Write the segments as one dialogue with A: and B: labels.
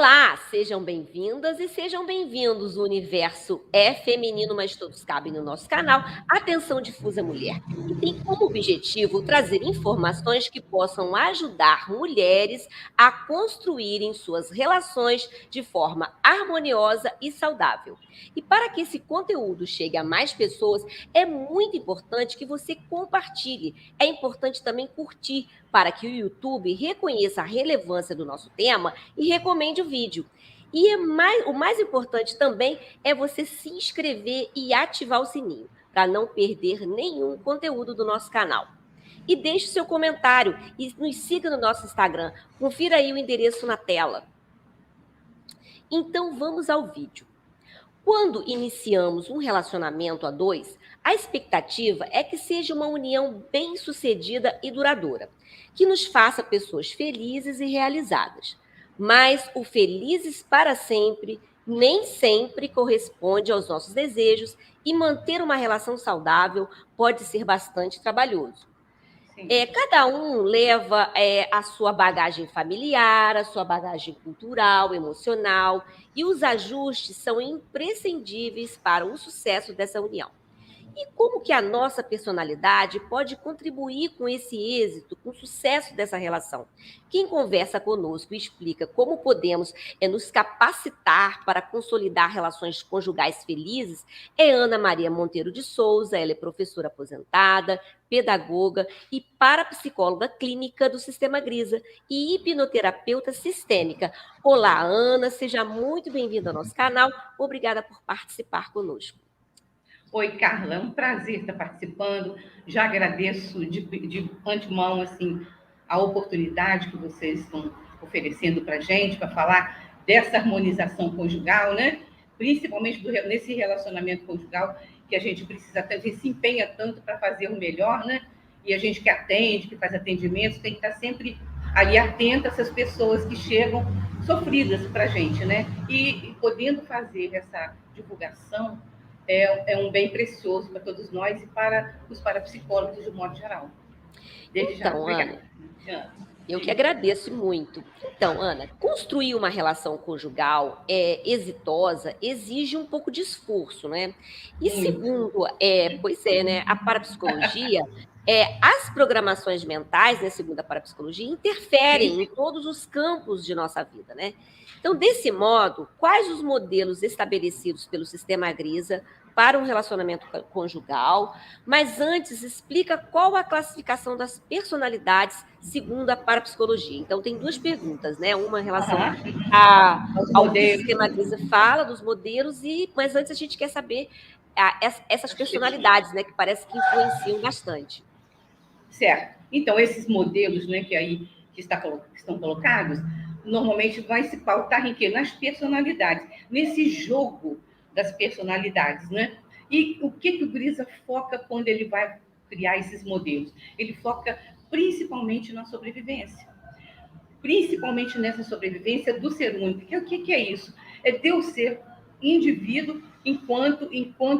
A: Olá, sejam bem-vindas e sejam bem-vindos. O universo é feminino, mas todos cabem no nosso canal. Atenção Difusa Mulher, que tem como objetivo trazer informações que possam ajudar mulheres a construírem suas relações de forma harmoniosa e saudável. E para que esse conteúdo chegue a mais pessoas, é muito importante que você compartilhe. É importante também curtir para que o YouTube reconheça a relevância do nosso tema e recomende o vídeo. E o mais importante também é você se inscrever e ativar o sininho, para não perder nenhum conteúdo do nosso canal. E deixe seu comentário e nos siga no nosso Instagram. Confira aí o endereço na tela. Então vamos ao vídeo. Quando iniciamos um relacionamento a dois, a expectativa é que seja uma união bem-sucedida e duradoura, que nos faça pessoas felizes e realizadas. Mas o felizes para sempre nem sempre corresponde aos nossos desejos e manter uma relação saudável pode ser bastante trabalhoso. Cada um leva a sua bagagem familiar, a sua bagagem cultural, emocional, e os ajustes são imprescindíveis para o sucesso dessa união. E como que a nossa personalidade pode contribuir com esse êxito, com o sucesso dessa relação? Quem conversa conosco e explica como podemos nos capacitar para consolidar relações conjugais felizes é Ana Maria Monteiro de Souza. Ela é professora aposentada, pedagoga e parapsicóloga clínica do Sistema Grisa e hipnoterapeuta sistêmica. Olá, Ana, seja muito bem-vinda ao nosso canal. Obrigada por participar conosco.
B: Oi, Carla, é um prazer estar participando. Já agradeço de antemão assim, a oportunidade que vocês estão oferecendo para a gente, para falar dessa harmonização conjugal, né? Principalmente nesse relacionamento conjugal que a gente precisa tanto, a gente se empenha tanto para fazer o melhor, né? E a gente que atende, que faz atendimentos, tem que estar sempre ali atenta a essas pessoas que chegam sofridas para a gente, né? E podendo fazer essa divulgação, é um bem precioso para todos nós e para os parapsicólogos de modo geral.
A: Desde já, obrigada. Ana, eu que agradeço muito. Então, Ana, construir uma relação conjugal exitosa exige um pouco de esforço, né? E segundo, né, a parapsicologia, as programações mentais, né, segundo a parapsicologia, interferem em todos os campos de nossa vida, né? Então, desse modo, quais os modelos estabelecidos pelo Sistema Grisa para um relacionamento conjugal? Mas antes, explica qual a classificação das personalidades segundo a parapsicologia. Então, tem duas perguntas, né? Uma em relação ao que o Sistema Grisa fala, dos modelos, mas antes a gente quer saber essas personalidades, né? Que parece que influenciam bastante.
B: Certo. Então, esses modelos, né, que estão colocados, normalmente vai se pautar em quê? Nas personalidades, nesse jogo das personalidades, né? E o que o Grisa foca quando ele vai criar esses modelos? Ele foca principalmente na sobrevivência. Principalmente nessa sobrevivência do ser único. O que é isso? É Deus ser indivíduo enquanto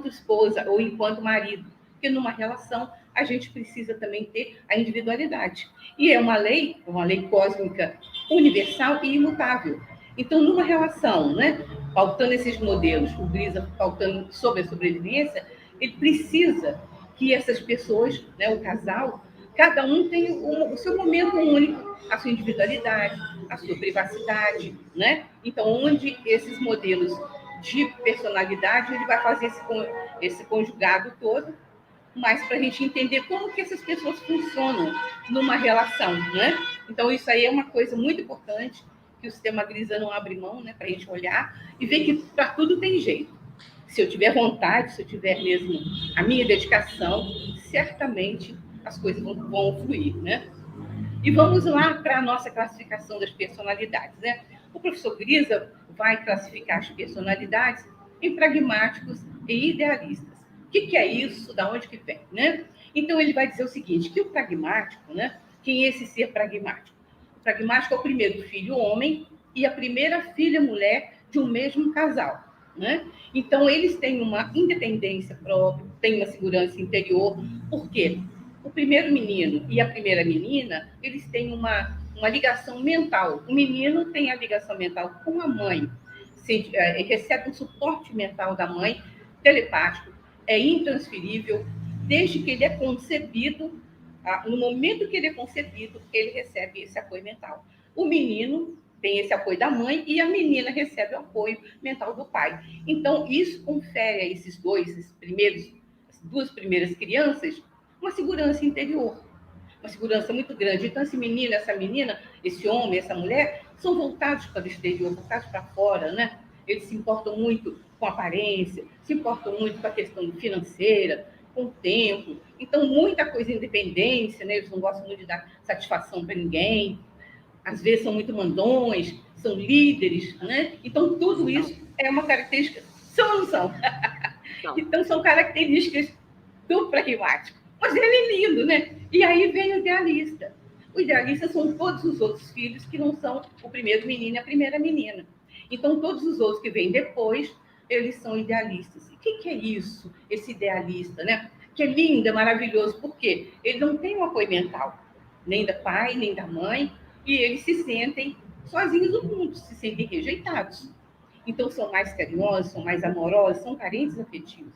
B: esposa ou enquanto marido. Porque numa relação a gente precisa também ter a individualidade. E é uma lei cósmica universal e imutável. Então, numa relação, né, pautando esses modelos, o Grisa pautando sobre a sobrevivência, ele precisa que essas pessoas, né, o casal, cada um tem o seu momento único, a sua individualidade, a sua privacidade, né? Então, onde esses modelos de personalidade, ele vai fazer esse conjugado todo, mas para a gente entender como que essas pessoas funcionam numa relação, né? Então, isso aí é uma coisa muito importante, que o Sistema Grisa não abre mão, né? Para a gente olhar e ver que para tudo tem jeito. Se eu tiver vontade, se eu tiver mesmo a minha dedicação, certamente as coisas vão fluir, né? E vamos lá para a nossa classificação das personalidades, né? O professor Grisa vai classificar as personalidades em pragmáticos e idealistas. O que é isso? Da onde que vem, né? Então, ele vai dizer o seguinte, que o pragmático, né? Quem é esse ser pragmático? O pragmático é o primeiro filho homem e a primeira filha mulher de um mesmo casal, né? Então, eles têm uma independência própria, têm uma segurança interior. Por quê? O primeiro menino e a primeira menina, eles têm uma uma ligação mental. O menino tem a ligação mental com a mãe, recebe um suporte mental da mãe, telepático, é intransferível, desde que ele é concebido, no momento que ele é concebido, ele recebe esse apoio mental. O menino tem esse apoio da mãe e a menina recebe o apoio mental do pai. Então, isso confere a esses as duas primeiras crianças, uma segurança interior, uma segurança muito grande. Então, esse menino, essa menina, esse homem, essa mulher, são voltados para o exterior, voltados para fora, né? Eles se importam muito com a aparência, se importam muito com a questão financeira, com o tempo. Então, muita coisa independência, né? Eles não gostam muito de dar satisfação para ninguém. Às vezes são muito mandões, são líderes, né? Então, tudo isso é uma característica. São ou não são? Então, são características do pragmático. Mas ele é lindo, né? E aí vem o idealista. O idealista são todos os outros filhos que não são o primeiro menino e a primeira menina. Então, todos os outros que vêm depois, eles são idealistas. E o que é isso, esse idealista, né? Que é lindo, é maravilhoso. Por quê? Ele não tem um apoio mental, nem do pai, nem da mãe, e eles se sentem sozinhos no mundo, se sentem rejeitados. Então, são mais carinhosos, são mais amorosos, são carentes afetivos.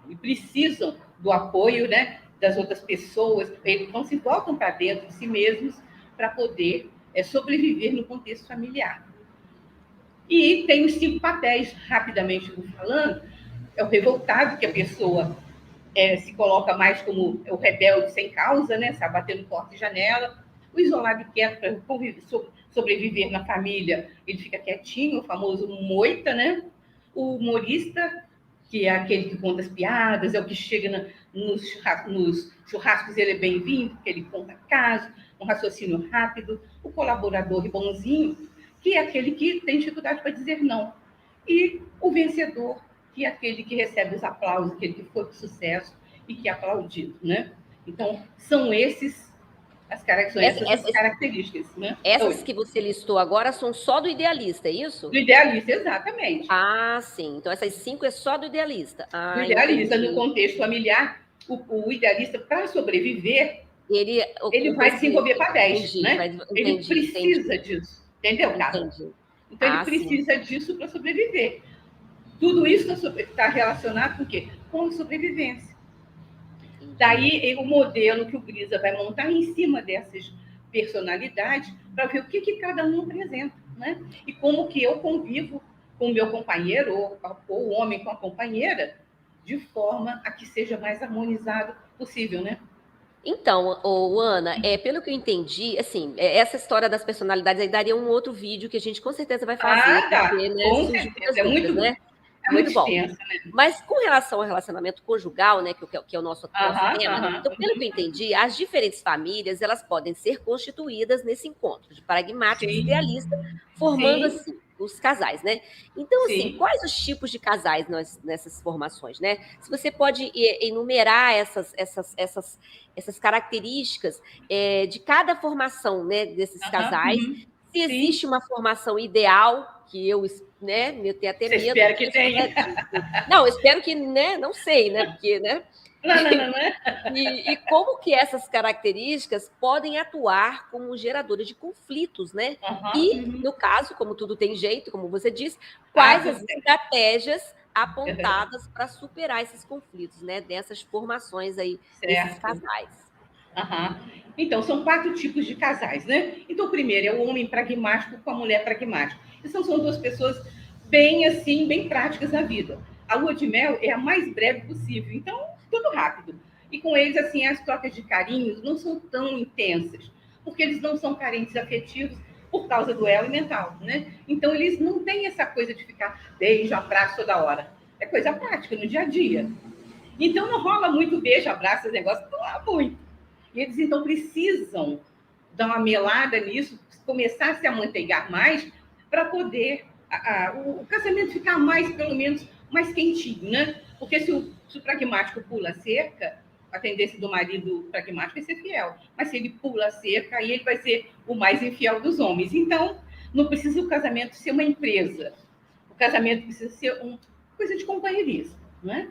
B: E precisam do apoio, né, das outras pessoas, eles não se voltam para dentro de si mesmos para poder sobreviver no contexto familiar. E tem os 5 papéis, rapidamente falando, é o revoltado, que a pessoa se coloca mais como o rebelde sem causa, né, sabe, batendo porta e janela. O isolado e quieto, para sobreviver na família, ele fica quietinho, o famoso moita, né? O humorista, que é aquele que conta as piadas, é o que chega nos churrascos, ele é bem-vindo, porque ele conta caso, um raciocínio rápido. O colaborador e bonzinho, que é aquele que tem dificuldade para dizer não. E o vencedor, que é aquele que recebe os aplausos, aquele que foi de sucesso e que é aplaudido, né? Então, são essas características, né?
A: Essas que você listou agora são só do idealista, é isso?
B: Do idealista, exatamente.
A: Ah, sim. Então, essas 5 é só do idealista.
B: Do idealista, no contexto familiar, o idealista, para sobreviver, ele vai desenvolver papéis, né? Ele precisa disso, entendeu, Carla? Então, ele precisa disso para sobreviver. Tudo isso está relacionado com o quê? Com a sobrevivência. Daí, o modelo que o Grisa vai montar em cima dessas personalidades para ver o que cada um apresenta, né? E como que eu convivo com o meu companheiro, ou o homem com a companheira, de forma a que seja mais harmonizado possível, né?
A: Então, Ana, pelo que eu entendi, assim, essa história das personalidades aí daria um outro vídeo que a gente com certeza vai fazer.
B: Tá.
A: Porque, né,
B: Com certeza. É muito bom.
A: Né?
B: É muito
A: bom.
B: Extensa, né?
A: Mas com relação ao relacionamento conjugal, né, que é o nosso tema, então, pelo que eu entendi, as diferentes famílias, elas podem ser constituídas nesse encontro de pragmático e idealista, formando, assim, os casais, né? Então, assim, quais os tipos de casais nessas formações, né? Se você pode enumerar essas características de cada formação, né, desses casais, se existe uma formação ideal, que eu, né, eu tenho até medo.
B: Espero que tenha.
A: Não, espero que, né, não sei, né, porque, né?
B: Não.
A: E como que essas características podem atuar como geradores de conflitos, né? E, no caso, como tudo tem jeito, como você disse, quais as estratégias apontadas para superar esses conflitos, né? Dessas formações aí, desses casais.
B: Então, são 4 tipos de casais, né? Então, o primeiro é o homem pragmático com a mulher pragmática. Então, são 2 pessoas bem práticas na vida. A lua de mel é a mais breve possível, então, tudo rápido. E com eles, assim, as trocas de carinhos não são tão intensas, porque eles não são carentes afetivos por causa do elo mental, né? Então, eles não têm essa coisa de ficar beijo, abraço toda hora. É coisa prática, no dia a dia. Então, não rola muito beijo, abraço, esse negócio, não rola muito. E eles, então, precisam dar uma melada nisso, começar a se amanteigar mais, para poder o casamento ficar mais, pelo menos, mais quentinho, né? Porque se o pragmático pula a cerca, a tendência do marido pragmático é ser fiel. Mas se ele pula a cerca, aí ele vai ser o mais infiel dos homens. Então, não precisa o casamento ser uma empresa. O casamento precisa ser uma coisa de companheirismo, né?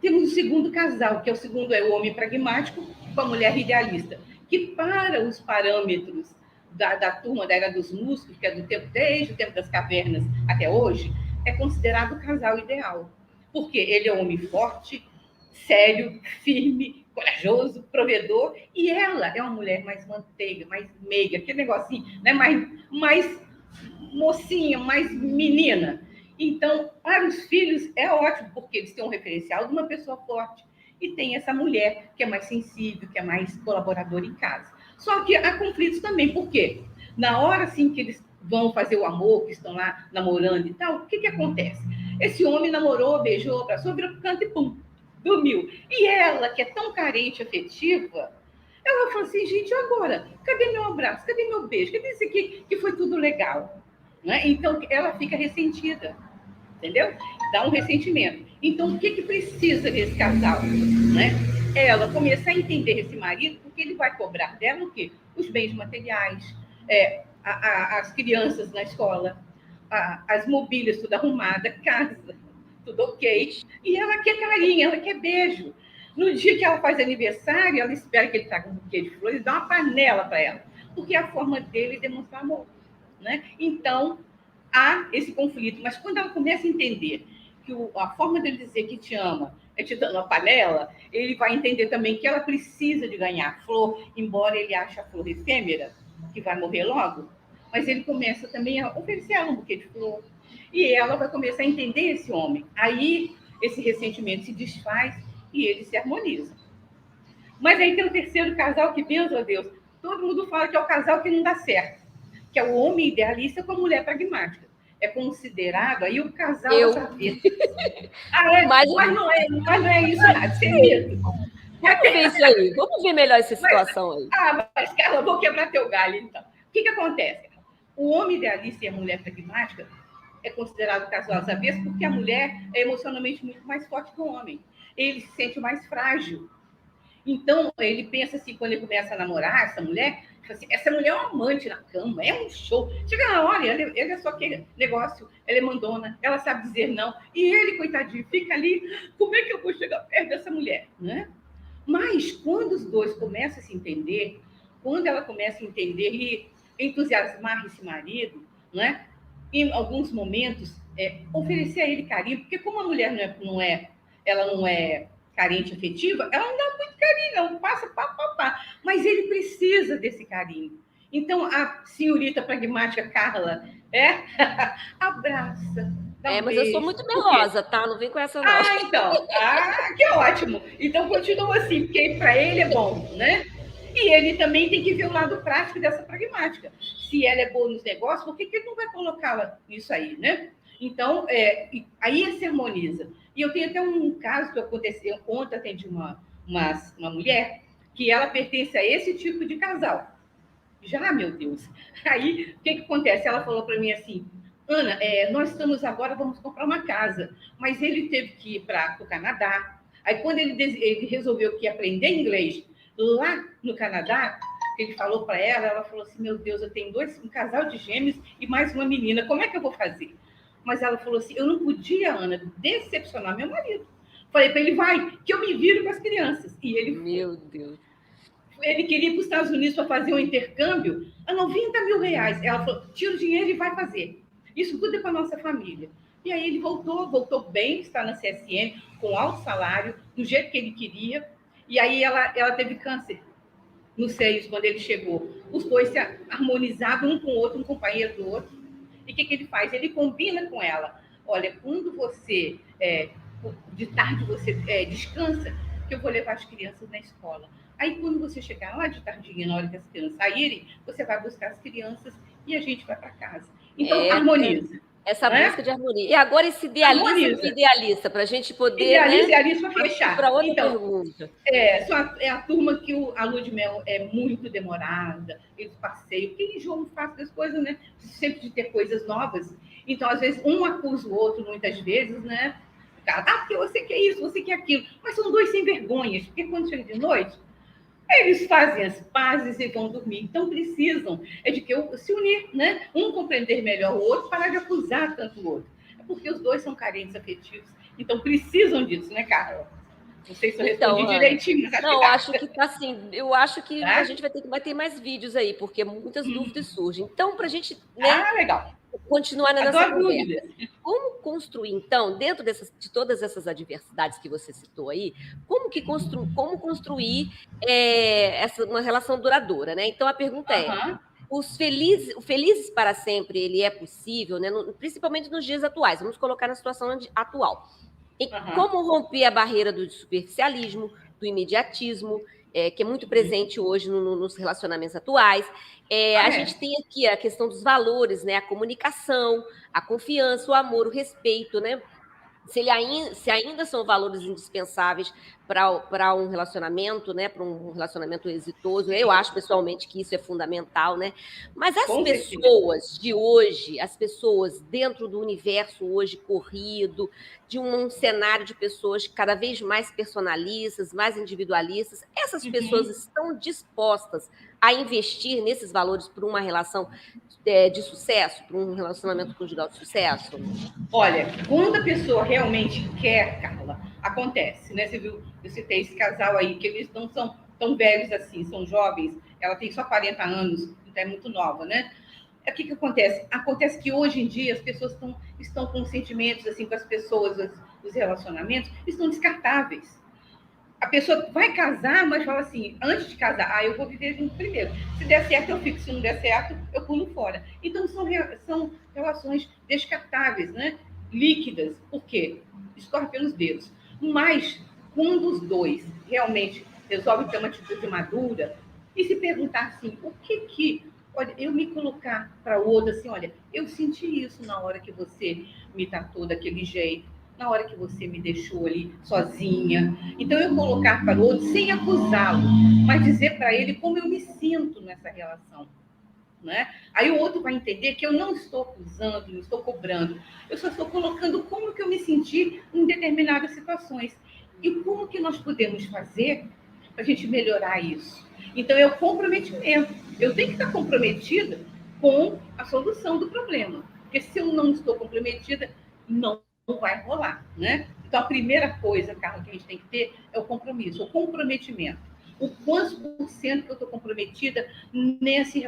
B: Temos o segundo casal, que é o homem pragmático com a mulher idealista, que para os parâmetros da turma da Era dos Músculos, que é do tempo, desde o tempo das cavernas até hoje, é considerado o casal ideal. Porque ele é um homem forte, sério, firme, corajoso, provedor, e ela é uma mulher mais manteiga, mais meiga, aquele negocinho, né? mais mocinha, mais menina. Então, para os filhos é ótimo, porque eles têm um referencial de uma pessoa forte. E tem essa mulher que é mais sensível, que é mais colaboradora em casa. Só que há conflitos também, por quê? Na hora assim que eles vão fazer o amor, que estão lá namorando e tal, o que acontece? Esse homem namorou, beijou, abraçou, virou pro canto e pum, dormiu. E ela, que é tão carente afetiva, ela falou assim, gente, agora, cadê meu abraço? Cadê meu beijo? Cadê isso aqui que foi tudo legal? Né? Então, ela fica ressentida, entendeu? Dá um ressentimento. Então, o que precisa desse casal? Né? Ela começar a entender esse marido, porque ele vai cobrar dela o quê? Os bens materiais, as crianças na escola, as mobílias tudo arrumada, casa, tudo ok. E ela quer carinho, ela quer beijo. No dia que ela faz aniversário, ela espera que ele traga um buquê de flores e dá uma panela para ela, porque é a forma dele demonstrar amor. Né? Então, há esse conflito. Mas quando ela começa a entender que a forma dele dizer que te ama é te dando uma panela, ele vai entender também que ela precisa de ganhar a flor, embora ele ache a flor efêmera, que vai morrer logo, mas ele começa também a oferecer ela um buquê de flor. E ela vai começar a entender esse homem. Aí, esse ressentimento se desfaz e eles se harmonizam. Mas aí tem o terceiro casal que, benção a Deus, todo mundo fala que é o casal que não dá certo, que é o homem idealista com a mulher pragmática. É considerado aí o casal das avessas. Mas não é isso nada, isso é mito.
A: Vamos ver isso aí, vamos ver melhor essa situação aí.
B: Mas, Carla, vou quebrar teu galho, então. O que acontece? O homem idealista e a mulher pragmática é considerado casal às avessas porque a mulher é emocionalmente muito mais forte que o homem. Ele se sente mais frágil. Então, ele pensa assim, quando ele começa a namorar essa mulher, assim, essa mulher é uma amante na cama, é um show. Chega na hora, ele é só aquele negócio, ela é mandona, ela sabe dizer não. E ele, coitadinho, fica ali, como é que eu vou chegar perto dessa mulher? Né? Mas, quando os dois começam a se entender, quando ela começa a entender e entusiasmar esse marido, né? Em alguns momentos, oferecer a ele carinho, porque como a mulher ela não é carente afetiva, ela não dá muito carinho, não, passa pá. Mas ele precisa desse carinho. Então, a senhorita pragmática Carla, abraça, dá um
A: mas
B: beijo.
A: eu sou muito melosa, tá? Não vem com essa, não.
B: Então. Que ótimo. Então, continua assim, porque para ele é bom, né? E ele também tem que ver o lado prático dessa pragmática. Se ela é boa nos negócios, por que ele não vai colocá-la nisso aí, né? Então, aí se harmoniza. E eu tenho até um caso que aconteceu, ontem atendi uma mulher que ela pertence a esse tipo de casal. Já, meu Deus. Aí, o que acontece? Ela falou para mim assim, Ana, nós estamos agora, vamos comprar uma casa, mas ele teve que ir para o Canadá. Aí, quando ele resolveu que ia aprender inglês lá no Canadá, ele falou para ela falou assim, meu Deus, eu tenho um casal de gêmeos e mais uma menina, como é que eu vou fazer? Mas ela falou assim, eu não podia, Ana, decepcionar meu marido. Falei para ele, vai, que eu me viro com as crianças. E ele foi.
A: Meu Deus.
B: Ele queria ir para os Estados Unidos para fazer um intercâmbio a 90 mil reais. Ela falou, tira o dinheiro e vai fazer. Isso tudo é para a nossa família. E aí ele voltou bem, está na CSN, com alto salário, do jeito que ele queria. E aí ela teve câncer nos seios quando ele chegou. Os dois se harmonizavam um com o outro, um companheiro do outro. E o que ele faz? Ele combina com ela. Olha, quando você, de tarde, você descansa, que eu vou levar as crianças na escola. Aí, quando você chegar lá de tardinha, na hora que as crianças saírem, você vai buscar as crianças e a gente vai para casa. Então, harmoniza.
A: Essa busca de harmonia. E agora esse idealista, para a gente poder...
B: Idealista para fechar.
A: Para outra pergunta.
B: É a turma que a lua de mel é muito demorada, eles passeiam, porque enjoam fácil das coisas, né? Sempre de ter coisas novas. Então, às vezes, um acusa o outro, muitas vezes, né? Porque você quer isso, você quer aquilo. Mas são dois sem vergonhas, porque quando chega de noite, eles fazem as pazes e vão dormir. Então, precisam de que se unir, né? Um compreender melhor o outro, parar de acusar tanto o outro. É porque os dois são carentes afetivos. Então, precisam disso, né, Carla? Não sei se eu
A: Então,
B: respondi
A: Ana,
B: direitinho, mas acho que
A: não,
B: dá.
A: acho que tá assim, eu acho que a
B: Tá?
A: gente vai ter mais vídeos aí, porque muitas dúvidas surgem. Então, para a gente, né,
B: Ah, legal.
A: continuar na nossa
B: Adoro
A: conversa,
B: dúvidas.
A: como construir, então, dentro de todas essas adversidades que você citou aí, como construir uma relação duradoura, né? Então, a pergunta é,
B: Aham,
A: o felizes para sempre, ele é possível, né? Principalmente nos dias atuais. Vamos colocar na situação atual. E
B: aham.
A: como romper a barreira do superficialismo, do imediatismo, que é muito presente hoje nos relacionamentos atuais.
B: Ah,
A: A
B: é?
A: gente tem aqui a questão dos valores, né? A comunicação, a confiança, o amor, o respeito, né? Se ainda são valores indispensáveis para um relacionamento, né, para um relacionamento exitoso, eu
B: Sim,
A: acho pessoalmente que isso é fundamental, né? Mas as
B: com certeza.
A: pessoas de hoje, as pessoas dentro do universo hoje corrido, de um cenário de pessoas cada vez mais personalistas, mais individualistas, essas pessoas
B: Uhum.
A: estão dispostas a investir nesses valores por uma relação de sucesso, por um relacionamento conjugal de sucesso?
B: Olha, quando a pessoa realmente quer, Carla, acontece, né? Você viu, eu citei esse casal aí, que eles não são tão velhos assim, são jovens, ela tem só 40 anos, então é muito nova, né? O que acontece? Acontece que hoje em dia as pessoas estão com sentimentos assim com as pessoas, os relacionamentos, estão descartáveis. A pessoa vai casar, mas fala assim, antes de casar, eu vou viver junto primeiro. Se der certo, eu fico. Se não der certo, eu pulo fora. Então, são relações descartáveis, né? Líquidas. Por quê? Escorre pelos dedos. Mas, quando os dois realmente resolvem ter uma atitude madura e se perguntar assim, o que que... Olha, eu me colocar para o outro assim, olha, eu senti isso na hora que você me tratou daquele jeito, na hora que você me deixou ali sozinha. Então, eu colocar para o outro sem acusá-lo, mas dizer para ele como eu me sinto nessa relação. Né? Aí o outro vai entender que eu não estou acusando, não estou cobrando, eu só estou colocando como que eu me senti em determinadas situações. E como que nós podemos fazer para a gente melhorar isso? Então, é o comprometimento. Eu tenho que estar comprometida com a solução do problema. Porque se eu não estou comprometida, não vai rolar, né? Então, a primeira coisa, Carla, que a gente tem que ter é o compromisso, o comprometimento. O quantos por cento que eu estou comprometida nessa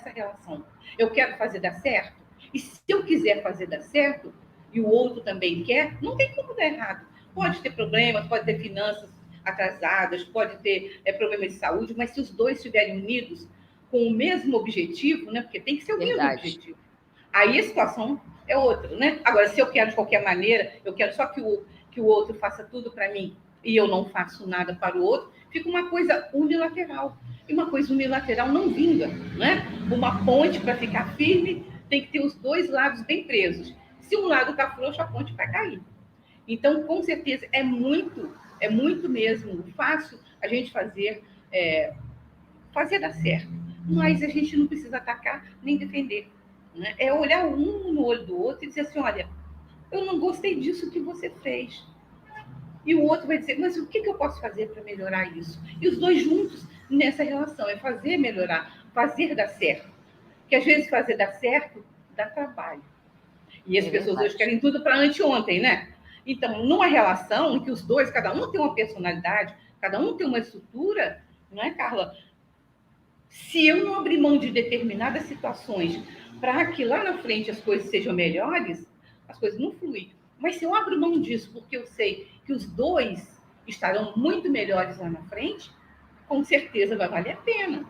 B: relação? Eu quero fazer dar certo? E se eu quiser fazer dar certo, e o outro também quer, não tem como dar errado. Pode ter problemas, pode ter finanças atrasadas, pode ter problemas de saúde, mas se os dois estiverem unidos com o mesmo objetivo, né? Porque tem que ser o mesmo
A: Verdade.
B: objetivo. Aí a situação é outra, né? Agora, se eu quero de qualquer maneira, eu quero só que o outro faça tudo para mim e eu não faço nada para o outro, fica uma coisa unilateral. E uma coisa unilateral não vinga, né? Uma ponte, para ficar firme, tem que ter os dois lados bem presos. Se um lado está frouxo, a ponte vai cair. Então, com certeza, é muito mesmo fácil a gente fazer dar certo. Mas a gente não precisa atacar nem defender. Né? É olhar um no olho do outro e dizer assim, olha, eu não gostei disso que você fez. E o outro vai dizer, mas o que eu posso fazer para melhorar isso? E os dois juntos nessa relação, é fazer melhorar, fazer dar certo. Porque às vezes fazer dar certo dá trabalho. E as
A: É
B: pessoas hoje
A: verdade.
B: querem tudo para anteontem, né? Então, numa relação em que os dois, cada um tem uma personalidade, cada um tem uma estrutura, não é, Carla? Se eu não abrir mão de determinadas situações para que lá na frente as coisas sejam melhores, as coisas não fluem. Mas se eu abro mão disso porque eu sei que os dois estarão muito melhores lá na frente, com certeza vai valer a pena.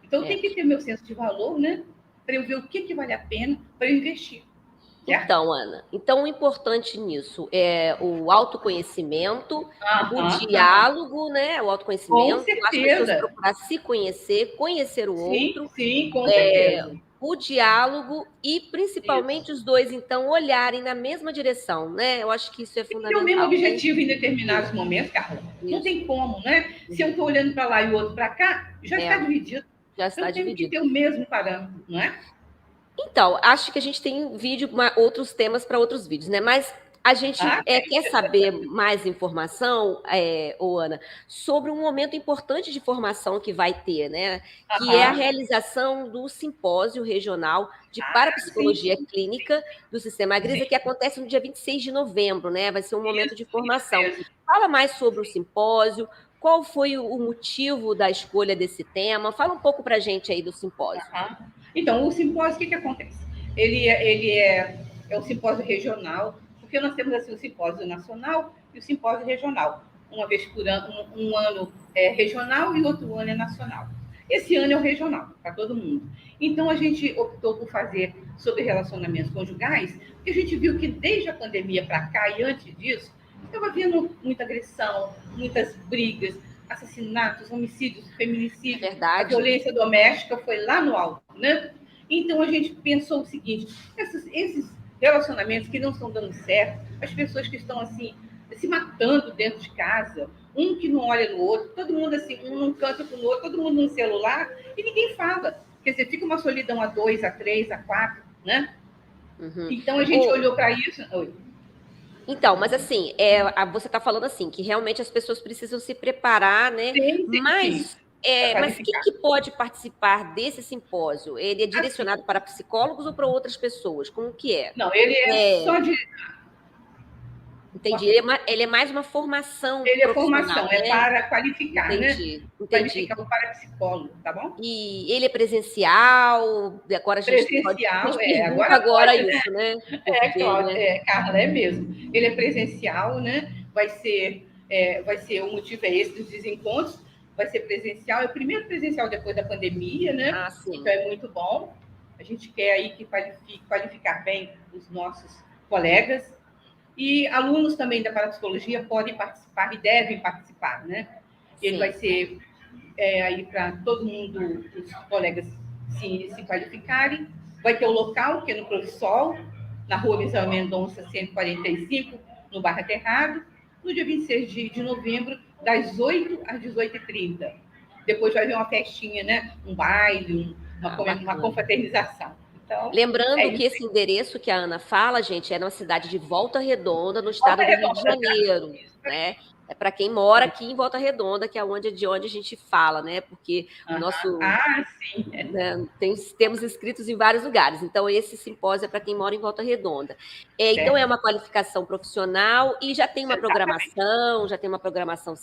B: Então, eu
A: É.
B: tenho que ter meu senso de valor, né? Para eu ver o que vale a pena para eu investir, certo?
A: Então, Ana, então o importante nisso é o autoconhecimento, o
B: Aham, aham.
A: diálogo, né? O
B: Com
A: autoconhecimento, as pessoas
B: certeza.
A: procurar se conhecer, conhecer o
B: Sim,
A: outro,
B: sim, com certeza.
A: o diálogo e
B: Isso.
A: principalmente os dois, então, olharem na mesma direção, né? Eu acho que isso é
B: Ter o mesmo
A: fundamental, né?
B: objetivo em determinados
A: Isso,
B: momentos, Carla. Não
A: isso.
B: tem como, né? Se eu estou olhando para lá e o outro para cá, já está
A: É,
B: dividido.
A: já
B: Então,
A: está
B: temos que
A: dividido.
B: ter o mesmo parâmetro, não é?
A: Então, acho que a gente tem vídeo, outros temas para outros vídeos, né? Mas A gente
B: Ah,
A: quer saber mais informação, ô Ana, sobre um momento importante de formação que vai ter, né? Que é a
B: aham.
A: realização do simpósio regional de
B: Sim,
A: parapsicologia clínica do Sistema Grisa, que
B: sim,
A: acontece no dia 26 de novembro, né? Vai ser um momento de
B: isso
A: formação.
B: mesmo.
A: Fala mais sobre o simpósio, qual foi o motivo da escolha desse tema? Fala um pouco para a gente aí do simpósio.
B: Aham. Então, o simpósio, o que acontece? Ele é um simpósio regional, porque nós temos assim, o simpósio nacional e o simpósio regional. Uma vez por ano, um ano é regional e outro ano é nacional. Esse ano é o regional, para todo mundo. Então, a gente optou por fazer sobre relacionamentos conjugais, porque a gente viu que desde a pandemia para cá e antes disso, estava havendo muita agressão, muitas brigas, assassinatos, homicídios,
A: É
B: feminicídios, a
A: verdade?
B: violência doméstica foi lá no alto, né? Então a gente pensou o seguinte: esses relacionamentos que não estão dando certo, as pessoas que estão assim se matando dentro de casa, um que não olha no outro, todo mundo assim, um num canto com o outro, todo mundo no celular e ninguém fala. Quer dizer, fica uma solidão a dois, a três, a quatro, né?
A: Uhum.
B: Então a gente olhou para isso. Oi.
A: Então, mas assim, você está falando assim, que realmente as pessoas precisam se preparar, né?
B: Sim, para
A: Mas quem
B: qualificar.
A: que pode participar desse simpósio? Ele é
B: Assim,
A: direcionado para psicólogos ou para outras pessoas? Como que é?
B: não, ele é
A: É,
B: só de.
A: entendi. Ele é mais uma formação
B: Ele é formação,
A: profissional,
B: é
A: né?
B: para qualificar, né?
A: Entendi.
B: Qualificar o parapsicólogo, tá bom?
A: E ele é presencial? Agora a gente pode, a
B: Presencial,
A: gente pergunta
B: agora
A: agora
B: pode, né?
A: isso, né?
B: É,
A: Porque,
B: Cláudia,
A: né?
B: Carla, é mesmo. Ele é presencial, né? Vai ser, o motivo é esse dos desencontros, vai ser presencial, é o primeiro presencial depois da pandemia, né?
A: Ah,
B: Então
A: sim.
B: é muito bom. A gente quer aí que qualificar bem os nossos colegas. E alunos também da parapsicologia podem participar e devem participar, né? Ele vai
A: Sim.
B: ser aí para todo mundo, os colegas se qualificarem. Vai ter o local, que é no Profissol, na rua Missão Mendonça 145, no Barra Terrado, no dia 26 de novembro, das 8 às 18h30. Depois vai haver uma festinha, né? Um baile,
A: Ah,
B: uma
A: bacana.
B: confraternização. Então, é
A: Lembrando que
B: isso
A: esse
B: aí.
A: endereço que a Ana fala, gente, é na cidade de Volta Redonda, no
B: Volta
A: estado do Rio de
B: redonda, tá?
A: Janeiro,
B: Isso
A: né?
B: aí.
A: É para quem mora aqui em Volta Redonda, que é de onde a gente fala, né? Porque o
B: Uhum.
A: nosso,
B: Ah, sim.
A: né, temos inscritos em vários lugares. Então, esse simpósio é para quem mora em Volta Redonda. Então, é
B: Certo.
A: uma qualificação profissional e já tem uma programação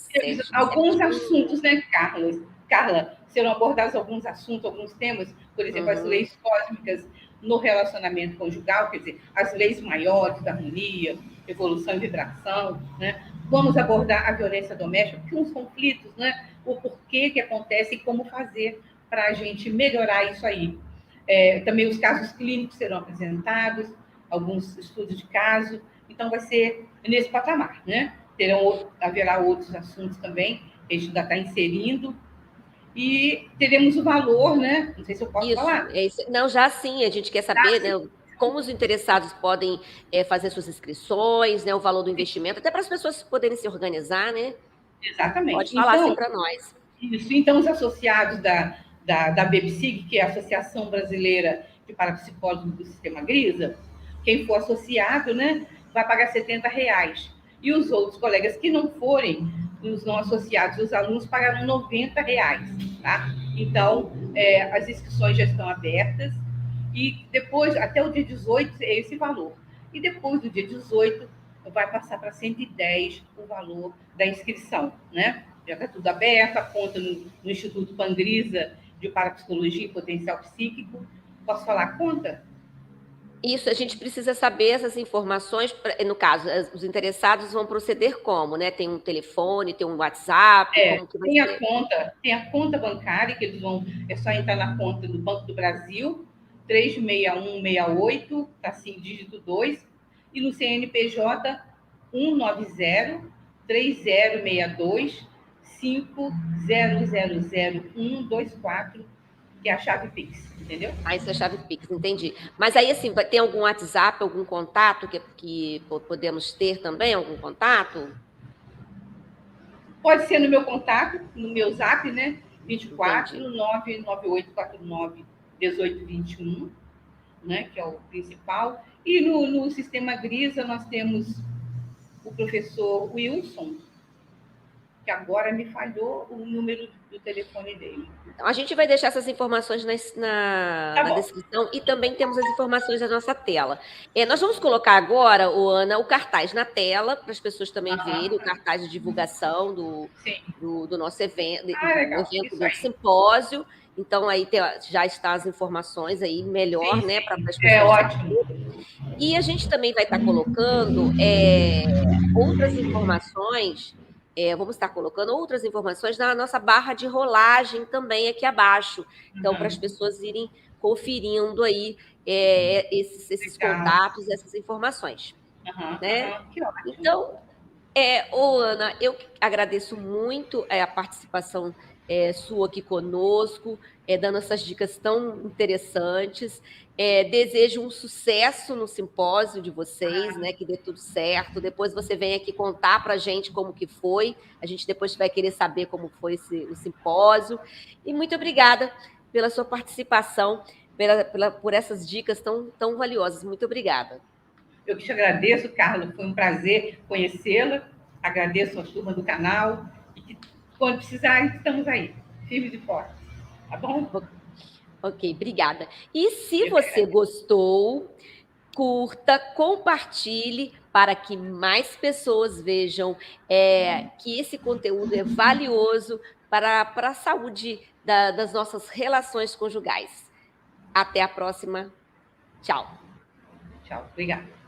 B: Alguns
A: certinha.
B: assuntos, né, Carlos? Carla, serão abordados alguns assuntos, alguns temas, por exemplo, as
A: Uhum.
B: leis cósmicas no relacionamento conjugal, quer dizer, as leis maiores da harmonia, evolução e vibração, né? Vamos abordar a violência doméstica, os conflitos, né? O porquê que acontece e como fazer para a gente melhorar isso aí. Também os casos clínicos serão apresentados, alguns estudos de caso, então vai ser nesse patamar, né? Haverá outros assuntos também, que a gente ainda está inserindo, e teremos o valor, né? Não sei se eu posso
A: Isso,
B: falar.
A: é isso. Não, já sim, a gente quer saber, né, como os interessados podem fazer suas inscrições, né, o valor do investimento, até para as pessoas poderem se organizar, né?
B: Exatamente.
A: Pode falar assim
B: Então,
A: para nós.
B: então os associados da BEPSIG, que é a Associação Brasileira de Parapsicólogos do Sistema Grisa, quem for associado, né, vai pagar R$ 70. E os outros colegas que não forem, os não associados, os alunos pagarão R$ 90, tá? Então, as inscrições já estão abertas e depois, até o dia 18, é esse valor. E depois do dia 18, vai passar para 110 o valor da inscrição, né? Já está tudo aberto, a conta no Instituto Pangrisa de Parapsicologia e Potencial Psíquico. Posso falar a conta?
A: Isso, a gente precisa saber essas informações, no caso, os interessados vão proceder como, né? Tem um telefone, tem um WhatsApp, como que vai ser?
B: Tem a conta bancária, que eles vão, é só entrar na conta do Banco do Brasil, 36168, tá assim, dígito 2, e no CNPJ 190 3062 50000124, que é a chave Pix, entendeu?
A: Ah, isso é chave Pix, entendi. Mas aí, assim, tem algum WhatsApp, algum contato que podemos ter também, algum contato?
B: Pode ser no meu contato, no meu zap, né?
A: Entendi.
B: 24 99849 1821, né? Que é o principal. E no sistema Grisa nós temos o professor Wilson, que agora me falhou o número do telefone dele.
A: Então, a gente vai deixar essas informações na descrição e também temos as informações da nossa tela. Nós vamos colocar agora, Ana, o cartaz na tela, para as pessoas também verem, o cartaz de divulgação do nosso evento, do
B: legal.
A: evento
B: Isso
A: do
B: aí.
A: simpósio. Então, aí já estão as informações aí melhor, né, para as pessoas.
B: É ótimo.
A: E a gente também vai estar colocando outras informações, vamos estar colocando outras informações na nossa barra de rolagem também aqui abaixo. Então, para as pessoas irem conferindo aí esses contatos, essas informações. Né?
B: Que ótimo.
A: Então, Ana, eu agradeço muito a participação sua aqui conosco, dando essas dicas tão interessantes. Desejo um sucesso no simpósio de vocês, né? Que dê tudo certo. Depois você vem aqui contar para a gente como que foi. A gente depois vai querer saber como foi o simpósio. E muito obrigada pela sua participação, por essas dicas tão valiosas. Muito obrigada.
B: Eu que te agradeço, Carla. Foi um prazer conhecê-la. Agradeço a turma do canal. E quando precisar, estamos aí, firmes e fortes. Tá bom?
A: Ok, obrigada. E se você gostou, curta, compartilhe para que mais pessoas vejam que esse conteúdo é valioso para a saúde das nossas relações conjugais. Até a próxima. Tchau.
B: Tchau. Obrigada.